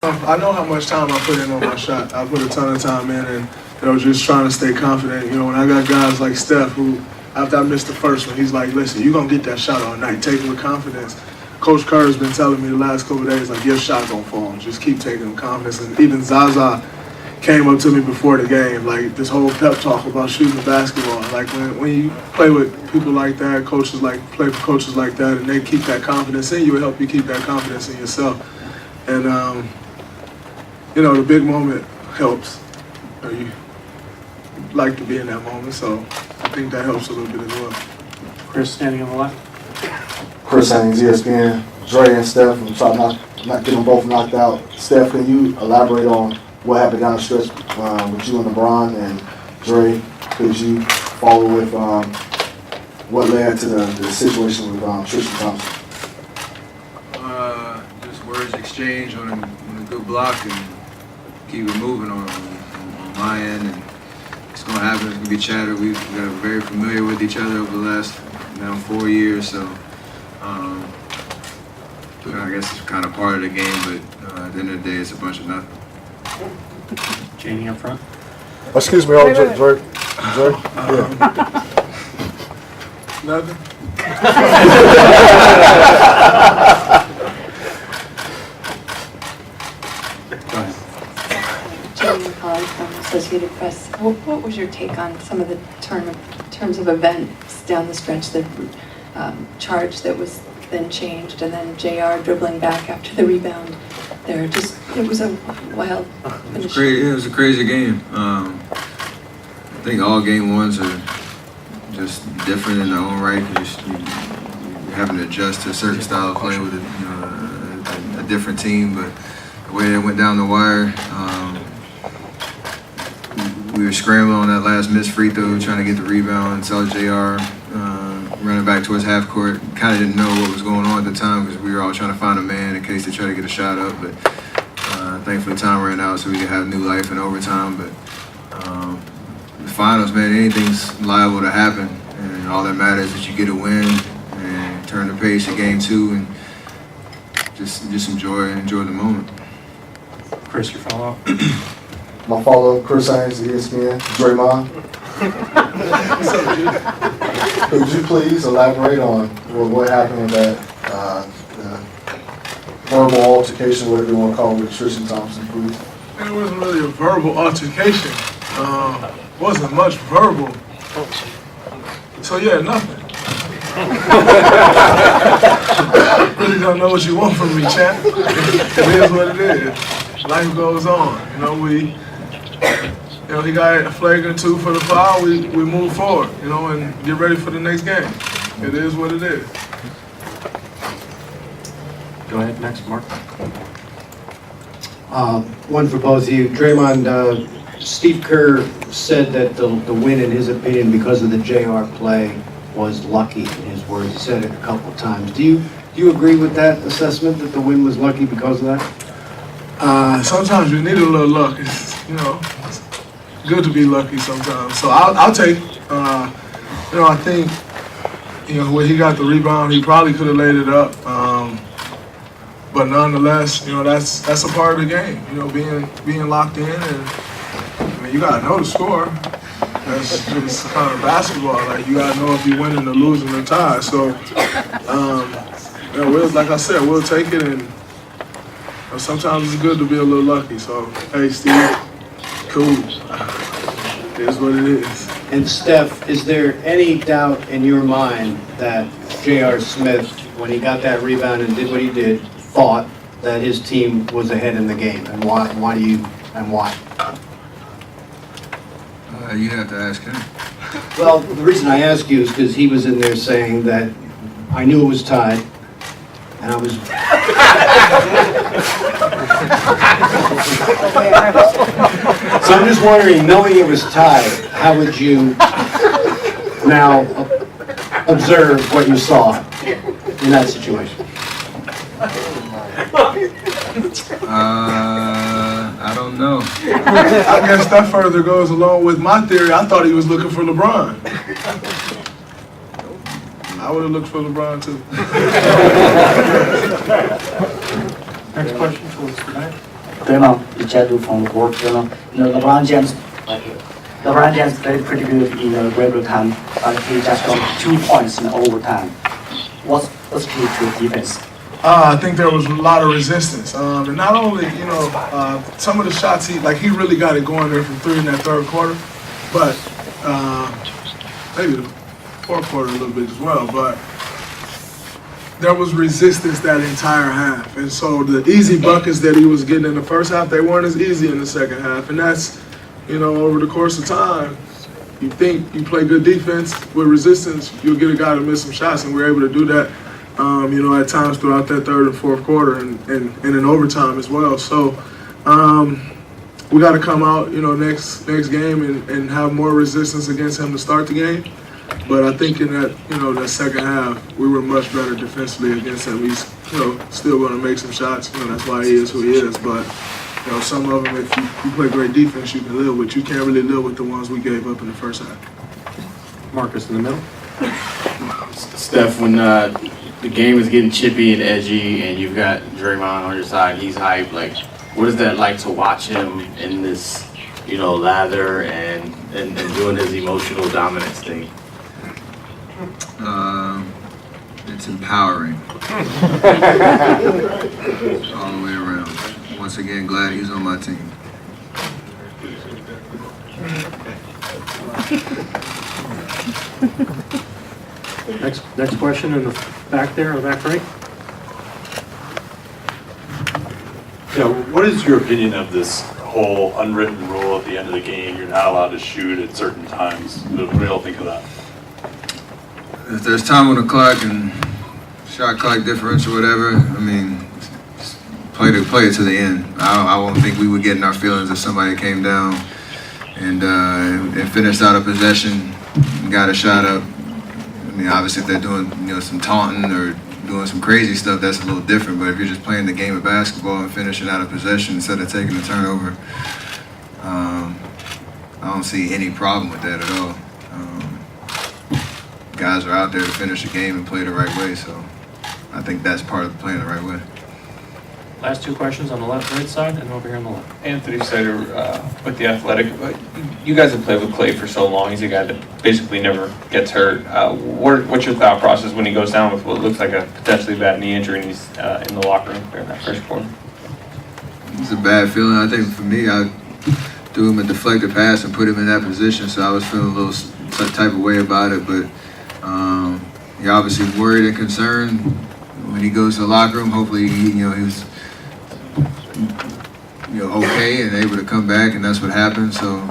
I know how much time I put in on my shot. I put a ton of time in, and just trying to stay confident. When I got guys like Steph, who after I missed the first one, he's like, "Listen, you're gonna get that shot all night. Take it with confidence." Coach Kerr's been telling me the last couple of days, like, your shot gonna fall. Just keep taking confidence. And even Zaza came up to me before the game, like this whole pep talk about shooting the basketball. Like when you play with people like that, play for coaches like that, and they keep that confidence in you, it help you keep that confidence in yourself. And the big moment helps. You like to be in that moment, so I think that helps a little bit as well. Chris standing on the left. Chris Haynes, ESPN. Dre and Steph, I'm trying not get them both knocked out. Steph, can you elaborate on what happened down the stretch with you and LeBron? And Dre, could you follow with what led to the situation with Tristan Thompson? Just words exchanged on a good block and keep it moving on my end. And it's going to happen. It's going to be chatter. We've got very familiar with each other over the last 4 years. So I guess it's kind of part of the game. But at the end of the day, it's a bunch of nothing. Jamie up front. Excuse me, Dre. Yeah. Nothing. Jamie McCauley from Associated Press. What was your take on some of the terms of events down the stretch, the charge that was then changed, and then JR dribbling back after the rebound there? It was a wild finish. It was a crazy game. I think all game ones are just different in their own right because you're having to adjust to a certain style of play with a different team. But the way it went down the wire, we were scrambling on that last missed free throw, trying to get the rebound, and saw JR running back towards half court. Kind of didn't know what was going on at the time because we were all trying to find a man in case they try to get a shot up. But thankfully time ran out so we could have new life in overtime. But the finals, man, anything's liable to happen. And all that matters is that you get a win and turn the page to game 2 and just enjoy the moment. Chris, your follow-up. My follow-up, Chris Haynes, ESPN. Draymond. Could you please elaborate on what happened with that verbal altercation, whatever you want to call it, with Tristan Thompson, please? It wasn't really a verbal altercation. Wasn't much verbal. So yeah, nothing. Really don't know what you want from me, champ. It is what it is. Life goes on. He got a flagrant 2 for the foul. We move forward, and get ready for the next game. It is what it is. Go ahead, next, Mark. One for both of you. Draymond, Steve Kerr said that the win, in his opinion, because of the JR play, was lucky, in his words. He said it a couple of times. Do you agree with that assessment, that the win was lucky because of that? Sometimes you need a little luck. It's good to be lucky sometimes. So I'll take. I think when he got the rebound, he probably could have laid it up. But nonetheless, that's a part of the game. Being locked in, and you gotta know the score. That's just kind of basketball. Like you gotta know if you're winning or losing or tied. So, like I said, we'll take it, and sometimes it's good to be a little lucky. So, hey, Steve, cool. It is what it is. And Steph, is there any doubt in your mind that J.R. Smith, when he got that rebound and did what he did, thought that his team was ahead in the game? And why? You have to ask him. Well, the reason I ask you is because he was in there saying that I knew it was tied, and I was. So I'm just wondering, knowing it was tied, how would you now observe what you saw in that situation? I don't know. I guess that further goes along with my theory. I thought he was looking for LeBron. I would have looked for LeBron too. Next question towards the back. Draymond ejected from the court. LeBron James, played pretty good in the regular time, but he just got 2 points in overtime. What's key to defense? I think there was a lot of resistance, and not only some of the shots he really got it going there from 3 in that third quarter, but maybe the fourth quarter a little bit as well. But there was resistance that entire half, and so the easy buckets that he was getting in the first half, they weren't as easy in the second half, and that's over the course of time. You think you play good defense with resistance, you'll get a guy to miss some shots, and we're able to do that. At times throughout that third and fourth quarter and in overtime as well. So we got to come out, next game and have more resistance against him to start the game. But I think in that, that second half, we were much better defensively against him. He's, still going to make some shots. That's why he is who he is. But, some of them, if you play great defense, you can live with. You can't really live with the ones we gave up in the first half. Marcus in the middle. Steph, when the game is getting chippy and edgy and you've got Draymond on your side, he's hyped, what is that like to watch him in this, lather and doing his emotional dominance thing? It's empowering. All the way around. Once again, glad he's on my team. Next question in the back there, or back right. Yeah, what is your opinion of this whole unwritten rule at the end of the game? You're not allowed to shoot at certain times. What do you all think of that? If there's time on the clock and shot clock differential, whatever, play it to the end. I won't think we would get in our feelings if somebody came down and finished out a possession, and got a shot up. Obviously, if they're doing some taunting or doing some crazy stuff, that's a little different. But if you're just playing the game of basketball and finishing out a possession instead of taking a turnover, I don't see any problem with that at all. Guys are out there to finish the game and play the right way, so I think that's part of playing the right way. Last 2 questions on the right side and over here on the left. Anthony Sider with The Athletic. You guys have played with Clay for so long. He's a guy that basically never gets hurt. What's your thought process when he goes down with what looks like a potentially bad knee injury and he's in the locker room during that first quarter? It's a bad feeling. I think for me, I threw him a deflected pass and put him in that position, so I was feeling a little some type of way about it. But you're obviously worried and concerned when he goes to the locker room. Hopefully, he was okay and able to come back, and that's what happened. So,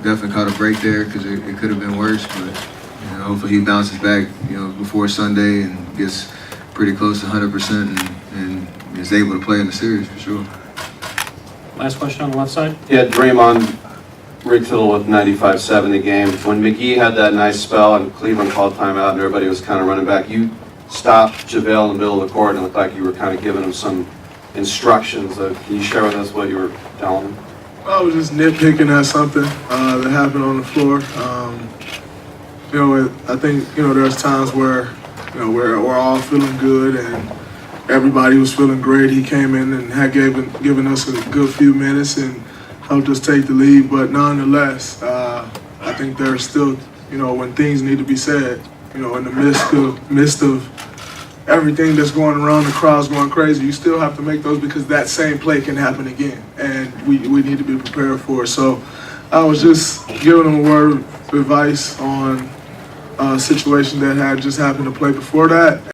definitely caught a break there because it could have been worse. But hopefully he bounces back, before Sunday and gets pretty close to 100% and is able to play in the series for sure. Last question on the left side. Yeah, Draymond, Rick Tittle with 95-7 the game. When McGee had that nice spell and Cleveland called timeout and everybody was kind of running back, you stopped JaVale in the middle of the court and it looked like you were kind of giving him some instructions. Can you share with us what you were telling him? I was just nitpicking at something that happened on the floor. I think there's times where we're all feeling good and everybody was feeling great. He came in and had given us a good few minutes and helped us take the lead. But nonetheless, I think there's still when things need to be said. In the midst of everything that's going around, the crowd's going crazy, you still have to make those because that same play can happen again, and we need to be prepared for it. So I was just giving them a word of advice on a situation that had just happened to play before that.